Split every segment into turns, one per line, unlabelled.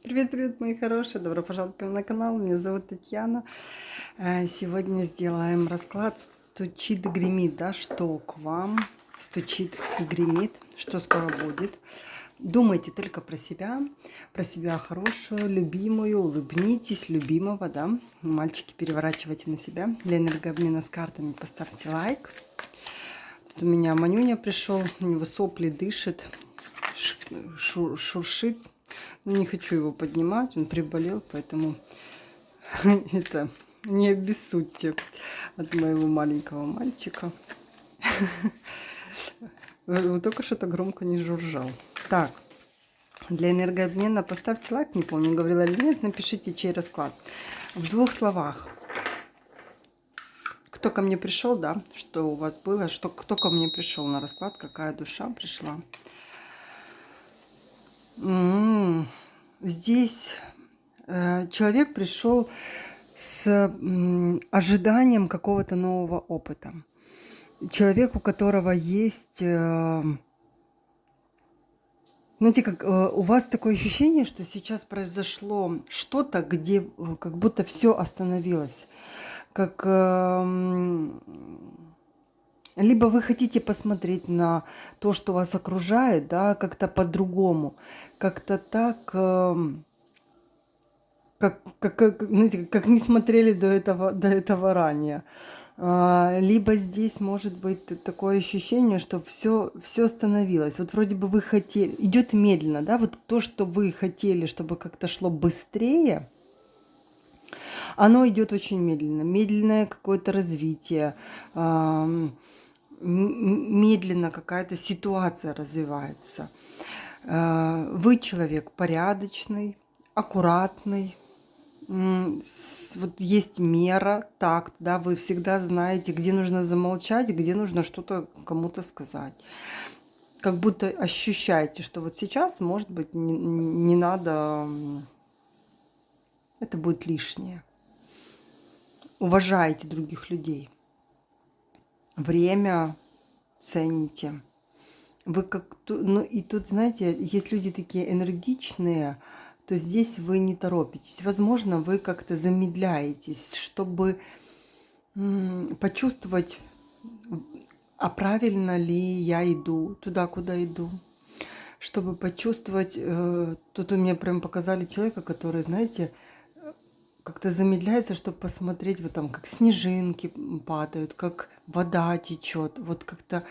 Привет, мои хорошие! Добро пожаловать ко мне на канал. Меня зовут Татьяна. Сегодня сделаем расклад «Стучит, гремит». Да, что к вам стучит и гремит, что скоро будет. Думайте только про себя хорошую, любимую, улыбнитесь, любимого, да. Мальчики, переворачивайте на себя. Для энергообмена с картами поставьте лайк. Тут у меня Манюня пришел, у него сопли, дышит, шуршит. Не хочу его поднимать, он приболел, поэтому это не обессудьте от моего маленького мальчика. Вот только что-то громко не жужжал. Так, для энергообмена поставьте лайк, не помню, говорила или нет, напишите, чей расклад. В 2 словах. Кто ко мне пришел, да, что у вас было, кто ко мне пришел на расклад, какая душа пришла. Здесь человек пришел с ожиданием какого-то нового опыта. Человек, у которого есть, знаете, как у вас такое ощущение, что сейчас произошло что-то, где как будто все остановилось. Как либо вы хотите посмотреть на то, что вас окружает, да, как-то по-другому, как-то так, знаете, как не смотрели до этого ранее. Либо здесь может быть такое ощущение, что все остановилось. Вот вроде бы вы хотели, идет медленно, да, вот то, что вы хотели, чтобы как-то шло быстрее, оно идет очень медленно. Медленное какое-то развитие, медленно какая-то ситуация развивается. Вы человек порядочный, аккуратный. Вот есть мера, такт, да, вы всегда знаете, где нужно замолчать, где нужно что-то кому-то сказать. Как будто ощущаете, что вот сейчас, может быть, не надо, это будет лишнее. Уважайте других людей. Время цените. Вы как, ну и тут, знаете, есть люди такие энергичные, то здесь вы не торопитесь. Возможно, вы как-то замедляетесь, чтобы почувствовать, а правильно ли я иду туда, куда иду. Чтобы почувствовать, тут у меня прям показали человека, который, знаете, как-то замедляется, чтобы посмотреть, вот там, как снежинки падают, как вода течет, вот как-то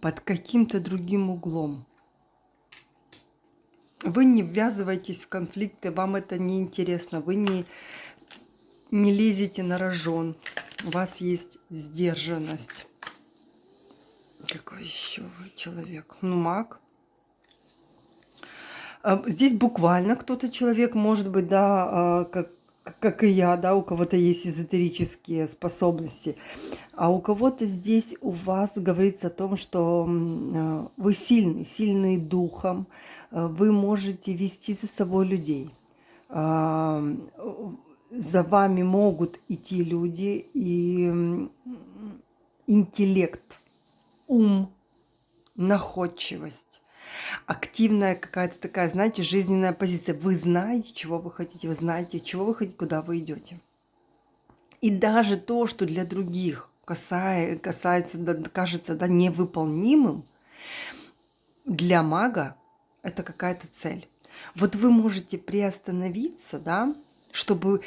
под каким-то другим углом. Вы не ввязываетесь в конфликты, вам это не интересно, вы не лезете на рожон, у вас есть сдержанность. Какой еще вы человек? Ну, маг. Здесь буквально кто-то человек, может быть, да, как и я, да, у кого-то есть эзотерические способности. А у кого-то здесь у вас говорится о том, что вы сильный духом, вы можете вести за собой людей. За вами могут идти люди, и интеллект, ум, находчивость, активная какая-то такая, знаете, жизненная позиция. Вы знаете, чего вы хотите, вы знаете, чего вы хотите, куда вы идете. И даже то, что для других касается, да, кажется, да, невыполнимым, для мага это какая-то цель. Вот вы можете приостановиться, да, чтобы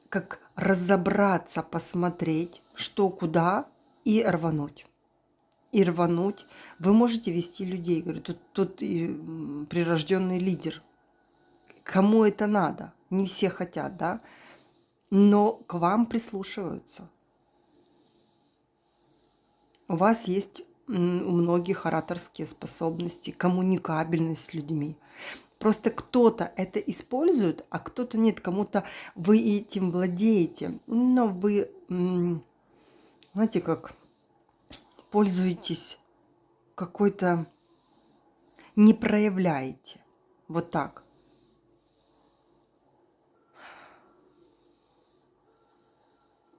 как разобраться, посмотреть, что куда, и рвануть. И рвануть. Вы можете вести людей. Говорю, тут и прирожденный лидер. Кому это надо? Не все хотят, да? Но к вам прислушиваются. У вас есть у многих ораторские способности, коммуникабельность с людьми. Просто кто-то это использует, а кто-то нет. Кому-то вы этим владеете, но вы, знаете, как пользуетесь какой-то, не проявляете. Вот так.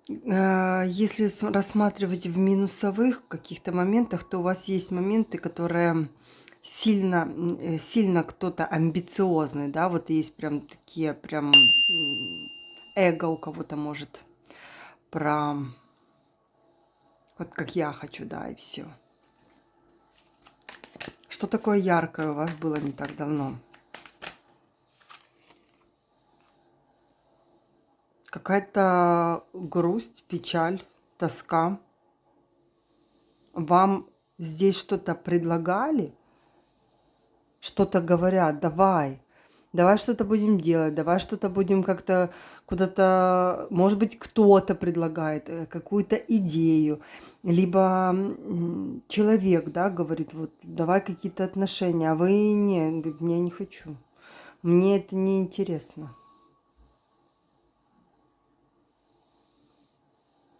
Если рассматривать в минусовых каких-то моментах, то у вас есть моменты, которые сильно кто-то амбициозный, да, вот есть прям такие, прям эго у кого-то может про вот как я хочу, да, и все. Что такое яркое у вас было не так давно? Какая-то грусть, печаль, тоска. Вам здесь что-то предлагали, что-то говорят, давай что-то будем делать, давай что-то будем как-то куда-то, может быть, кто-то предлагает какую-то идею, либо человек, да, говорит, вот давай какие-то отношения, а вы не, говорит, я не хочу, мне это не интересно.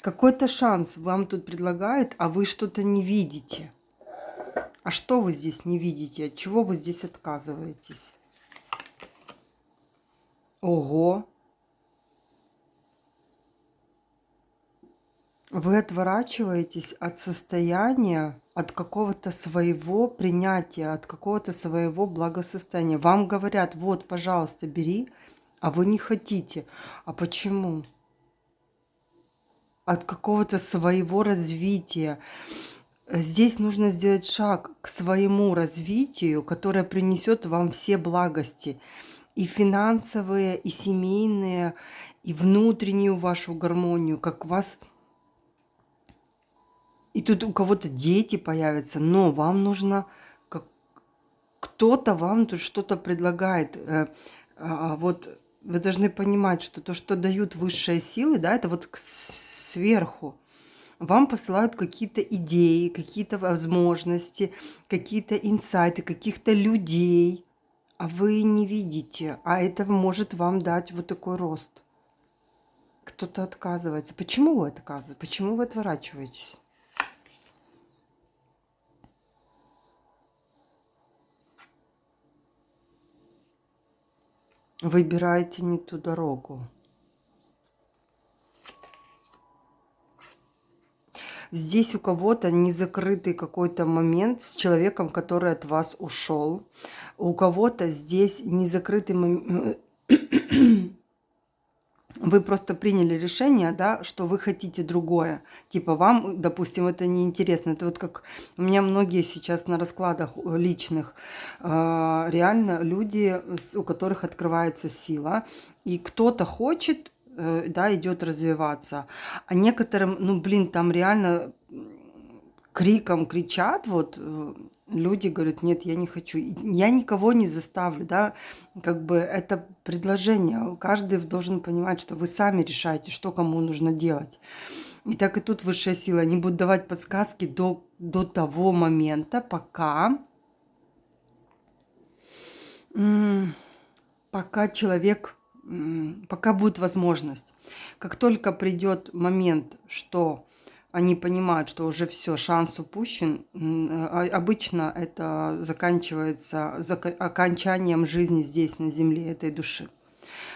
Какой-то шанс вам тут предлагают, а вы что-то не видите. А что вы здесь не видите? От чего вы здесь отказываетесь? Ого! Вы отворачиваетесь от состояния, от какого-то своего принятия, от какого-то своего благосостояния. Вам говорят, вот, пожалуйста, бери, а вы не хотите. А почему? От какого-то своего развития. Здесь нужно сделать шаг к своему развитию, которое принесет вам все благости. И финансовые, и семейные, и внутреннюю вашу гармонию, как вас. И тут у кого-то дети появятся, но вам нужно, кто-то вам тут что-то предлагает. Вот вы должны понимать, что то, что дают высшие силы, да, это вот сверху. Вам посылают какие-то идеи, какие-то возможности, какие-то инсайты, каких-то людей, а вы не видите, а это может вам дать вот такой рост. Кто-то отказывается. Почему вы отказываетесь? Почему вы отворачиваетесь? Выбираете не ту дорогу. Здесь у кого-то незакрытый какой-то момент с человеком, который от вас ушел. У кого-то здесь незакрытый момент. Вы просто приняли решение, да, что вы хотите другое. Типа вам, допустим, это неинтересно. Это вот как у меня многие сейчас на раскладах личных, реально люди, у которых открывается сила, и кто-то хочет, да, идет развиваться, а некоторым, ну, блин, там реально криком кричат, вот люди говорят, нет, я не хочу. Я никого не заставлю, да, как бы это предложение. Каждый должен понимать, что вы сами решаете, что кому нужно делать. И так и тут высшая сила. Они будут давать подсказки до того момента, пока человек, пока будет возможность. Как только придет момент, что они понимают, что уже все, шанс упущен, обычно это заканчивается окончанием жизни здесь, на земле, этой души.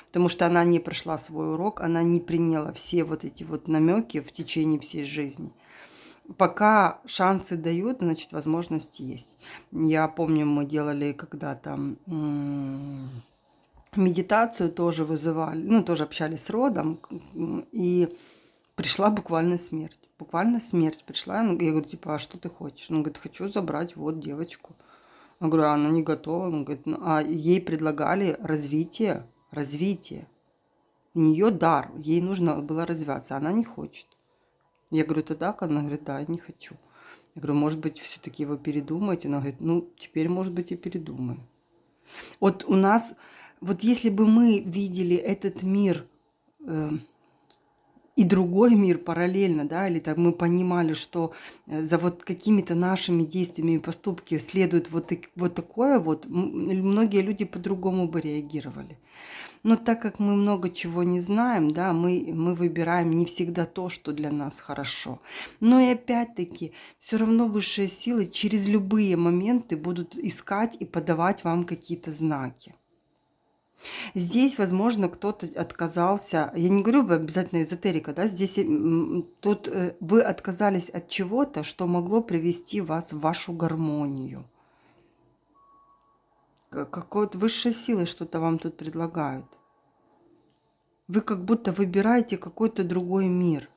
Потому что она не прошла свой урок, она не приняла все вот эти вот намеки в течение всей жизни. Пока шансы дают, значит, возможности есть. Я помню, мы делали когда-то медитацию, тоже вызывали, ну, тоже общались с родом, и пришла буквально смерть. Буквально смерть пришла. Я говорю, типа, а что ты хочешь? Он говорит, хочу забрать вот девочку. Я говорю, а она не готова. Он говорит, ну, а ей предлагали развитие. У нее дар, ей нужно было развиваться, она не хочет. Я говорю, это так? Она говорит, да, я не хочу. Я говорю, может быть, все-таки вы передумаете? Она говорит, ну, теперь, может быть, и передумаю. Вот у нас, вот если бы мы видели этот мир и другой мир параллельно, да, или так мы понимали, что за вот какими-то нашими действиями и поступки следует вот такое вот, многие люди по-другому бы реагировали. Но так как мы много чего не знаем, да, мы выбираем не всегда то, что для нас хорошо. Но и опять-таки, все равно высшие силы через любые моменты будут искать и подавать вам какие-то знаки. Здесь, возможно, кто-то отказался, я не говорю обязательно эзотерика, да, здесь тут вы отказались от чего-то, что могло привести вас в вашу гармонию. Какой-то высшей силой что-то вам тут предлагают. Вы как будто выбираете какой-то другой мир.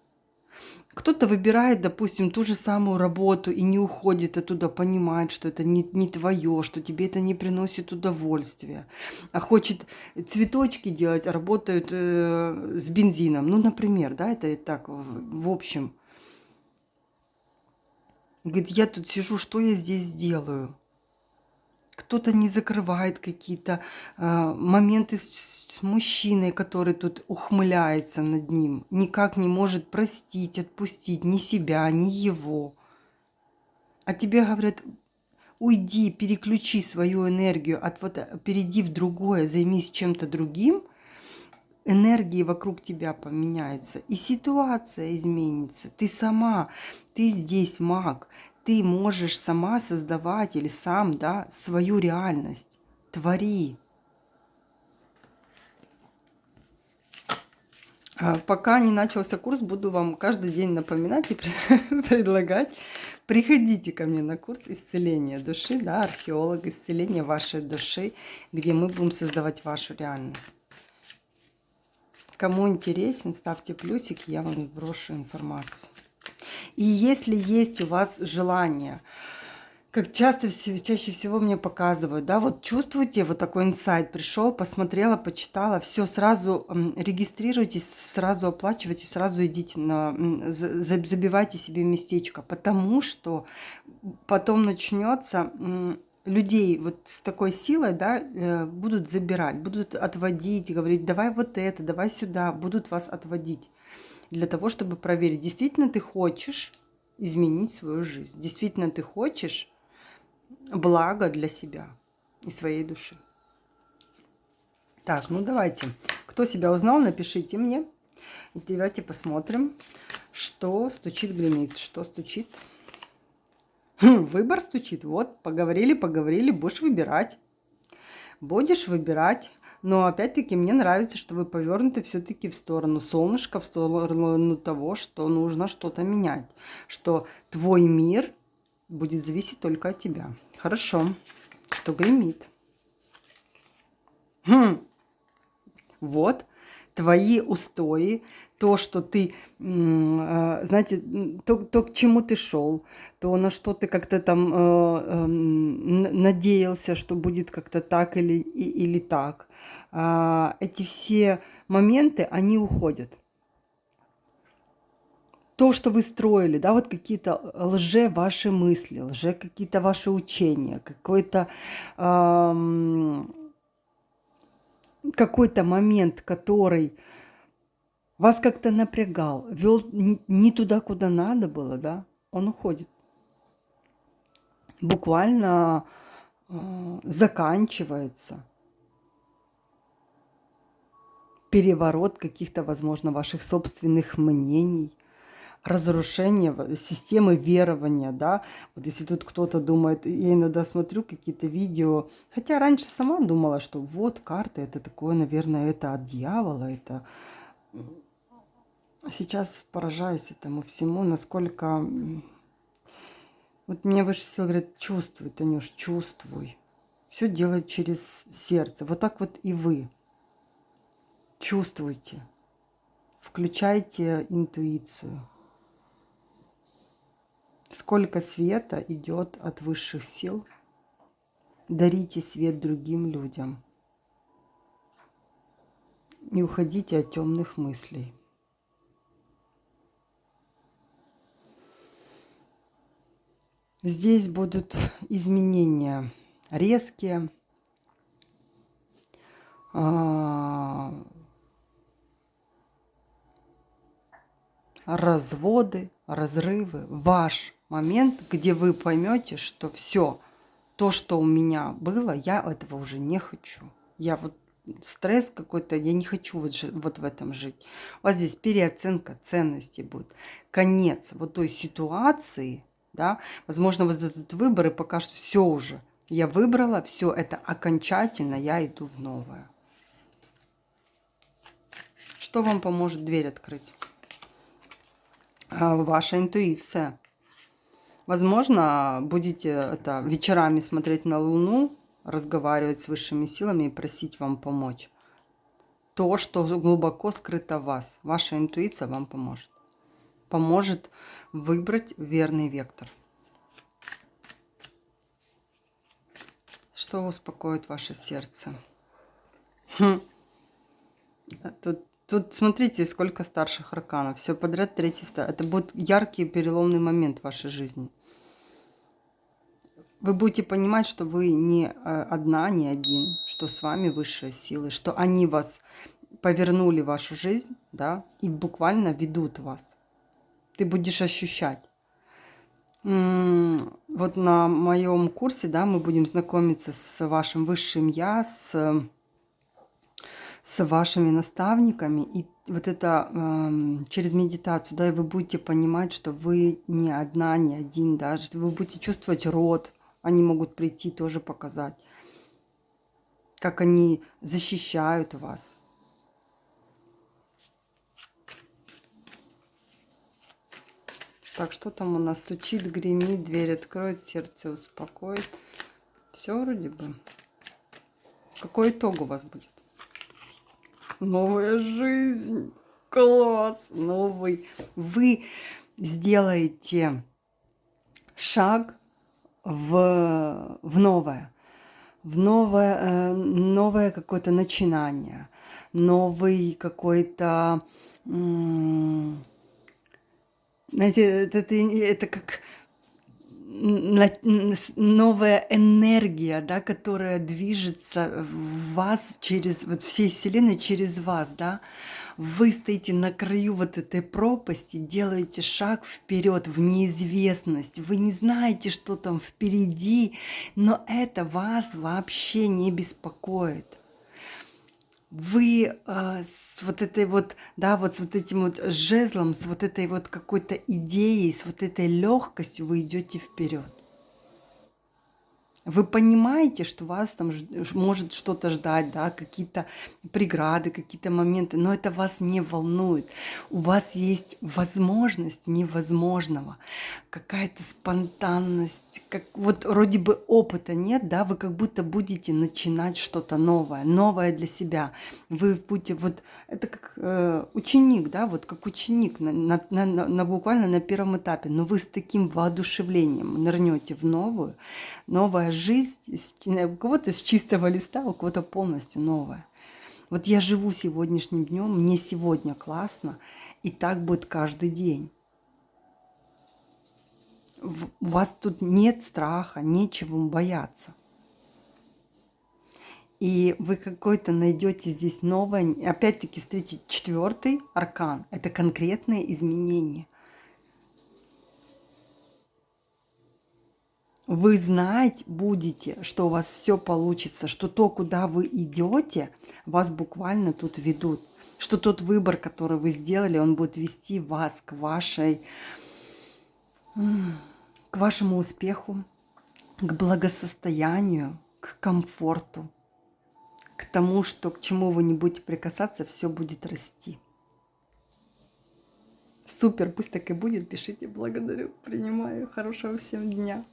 Кто-то выбирает, допустим, ту же самую работу и не уходит оттуда, понимает, что это не твое, что тебе это не приносит удовольствия, а хочет цветочки делать, а работают с бензином. Ну, например, да, это и так в общем. Говорит, я тут сижу, что я здесь делаю? Кто-то не закрывает какие-то моменты с мужчиной, который тут ухмыляется над ним, никак не может простить, отпустить ни себя, ни его. А тебе говорят, уйди, переключи свою энергию, перейди в другое, займись чем-то другим, энергии вокруг тебя поменяются, и ситуация изменится. Ты сама, ты здесь маг, ты можешь сама создавать или сам, да, свою реальность. Твори. Пока не начался курс, буду вам каждый день напоминать и предлагать. Приходите ко мне на курс исцеления души, да, археолог, исцеления вашей души, где мы будем создавать вашу реальность. Кому интересен, ставьте плюсики, я вам брошу информацию. И если есть у вас желание, как чаще всего мне показывают, да, вот чувствуете, вот такой инсайт пришел, посмотрела, почитала, все, сразу регистрируйтесь, сразу оплачивайте, сразу идите забивайте себе местечко, потому что потом начнется людей вот с такой силой, да, будут забирать, будут отводить, говорить, давай вот это, давай сюда, будут вас отводить для того, чтобы проверить, действительно ты хочешь изменить свою жизнь, действительно ты хочешь благо для себя и своей души. Так, ну давайте. Кто себя узнал, напишите мне. И давайте посмотрим, что стучит, гремит. Что стучит? Выбор стучит. Вот, поговорили, будешь выбирать. Будешь выбирать. Но опять-таки мне нравится, что вы повернуты все-таки в сторону солнышка, в сторону того, что нужно что-то менять. Что твой мир будет зависеть только от тебя. Хорошо. Что гремит? Вот. Твои устои, то, что ты, знаете, то, к чему ты шел, то, на что ты как-то там надеялся, что будет как-то так или так. Эти все моменты, они уходят. То, что вы строили, да, вот какие-то ваши мысли, какие-то ваши учения, какой-то момент, который вас как-то напрягал, вел не туда, куда надо было, да, он уходит. Буквально заканчивается. Переворот каких-то, возможно, ваших собственных мнений, разрушение системы верования, да. Вот если тут кто-то думает, я иногда смотрю какие-то видео, хотя раньше сама думала, что вот карты, это такое, наверное, это от дьявола, это... Сейчас поражаюсь этому всему, насколько... Вот меня высшая сила говорит, чувствуй, Танюш, чувствуй. Все делай через сердце. Вот так вот и вы. Чувствуйте. Включайте интуицию. Сколько света идет от высших сил. Дарите свет другим людям. Не уходите от темных мыслей. Здесь будут изменения резкие, разводы, разрывы. Ваш момент, где вы поймете, что все, то, что у меня было, я этого уже не хочу. Я вот стресс какой-то, я не хочу вот в этом жить. У вас здесь переоценка ценностей будет. Конец вот той ситуации, да, возможно, вот этот выбор, и пока что все уже. Я выбрала, все это окончательно, я иду в новое. Что вам поможет дверь открыть? Ваша интуиция. Возможно, будете вечерами смотреть на Луну, разговаривать с высшими силами и просить вам помочь. То, что глубоко скрыто в вас. Ваша интуиция вам поможет. Поможет выбрать верный вектор. Что успокоит ваше сердце? Тут смотрите, сколько старших арканов. Все подряд третий стар. Это будет яркий переломный момент в вашей жизни. Вы будете понимать, что вы не одна, не один, что с вами высшие силы, что они вас повернули вашу жизнь, да, и буквально ведут вас. Ты будешь ощущать. Вот на моем курсе, да, мы будем знакомиться с вашим высшим я, с вашими наставниками, и вот это через медитацию, да, и вы будете понимать, что вы не одна, не один, да, что вы будете чувствовать род, они могут прийти тоже показать, как они защищают вас. Так, что там у нас стучит, гремит, дверь откроет, сердце успокоит. Все вроде бы. Какой итог у вас будет? Новая жизнь. Класс. Новый. Вы сделаете шаг в новое. В новое какое-то начинание. Новый какой-то... Знаете, это как новая энергия, да, которая движется в вас через, вот всей Вселенной через вас, да. Вы стоите на краю вот этой пропасти, делаете шаг вперед в неизвестность. Вы не знаете, что там впереди, но это вас вообще не беспокоит. Вы с вот этой вот, да, вот с вот этим вот жезлом, с вот этой вот какой-то идеей, с вот этой легкостью вы идете вперед. Вы понимаете, что вас там может что-то ждать, да, какие-то преграды, какие-то моменты, но это вас не волнует. У вас есть возможность невозможного, какая-то спонтанность, как вот вроде бы опыта нет, да, вы как будто будете начинать что-то новое, новое для себя. Вы будете вот, это как ученик, да, вот как ученик буквально на первом этапе, но вы с таким воодушевлением нырнете в новая жизнь, у кого-то с чистого листа, у кого-то полностью новая. Вот я живу сегодняшним днем, мне сегодня классно, и так будет каждый день. У вас тут нет страха, нечего бояться. И вы какой-то найдете здесь новое, опять-таки, смотрите, 4-й аркан – это конкретные изменения. Вы знать будете, что у вас все получится, что то, куда вы идете, вас буквально тут ведут. Что тот выбор, который вы сделали, он будет вести вас к вашему успеху, к благосостоянию, к комфорту, к тому, что к чему вы не будете прикасаться, все будет расти. Супер, пусть так и будет. Пишите, благодарю, принимаю. Хорошего всем дня.